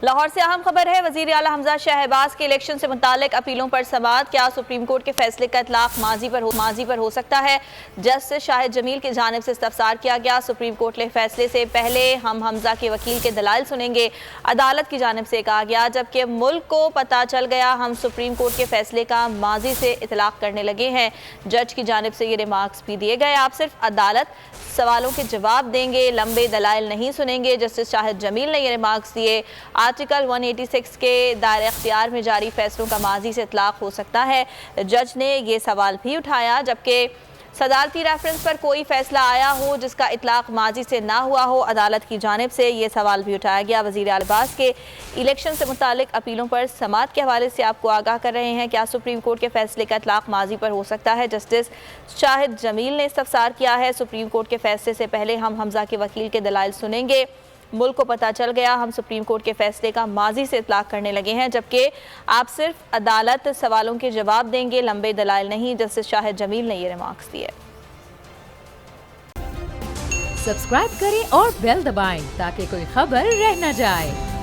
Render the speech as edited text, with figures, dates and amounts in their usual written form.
लाहौर से अहम खबर है, वजीर आला हमजा शहबाज के इलेक्शन से मुतालिक अपीलों पर समाअत। क्या सुप्रीम कोर्ट के फैसले का इतलाक माजी पर हो सकता है? जस्टिस शाहिद जमील की जानिब से इस्तफसार किया गया। सुप्रीम कोर्ट के फैसले से पहले हम हमजा के वकील के दलाइल सुनेंगे। अदालत की जानिब से कहा गया, जबकि मुल्क को पता चल गया हम सुप्रीम कोर्ट के फैसले का माजी से इतलाक करने लगे हैं। जज की जानिब से ये रिमार्क्स भी दिए गए। आप सिर्फ अदालत सवालों के जवाब देंगे, लंबे दलाइल नहीं सुनेंगे। जस्टिस शाहिद जमील ने ये रिमार्क्स दिए। आर्टिकल 186 के दायरे इख्तियार में जारी फैसलों का माजी से इतलाक हो सकता है। जज ने ये सवाल भी उठाया, जबकि सदारती रेफरेंस पर कोई फैसला आया हो जिसका इतलाक माजी से ना हुआ हो। अदालत की जानिब से ये सवाल भी उठाया गया। वज़ीर अब्बास के इलेक्शन से मुतालिक अपीलों पर समाअत के हवाले से आपको आगाह कर रहे हैं। क्या सुप्रीम कोर्ट के फैसले का इतलाक माजी पर हो सकता है? जस्टिस शाहिद जमील ने इस्तफसार किया है। सुप्रीम कोर्ट के फैसले से पहले हम हमजा के वकील के दलाइल सुनेंगे। मुल्क को पता चल गया हम सुप्रीम कोर्ट के फैसले का माजी से इतलाक करने लगे हैं, जबकि आप सिर्फ अदालत सवालों के जवाब देंगे, लंबे दलाइल नहीं। जस्टिस शाहिद जमील ने ये रिमार्क्स दिए। सब्सक्राइब करें और बेल दबाएं ताकि कोई खबर रह न जाए।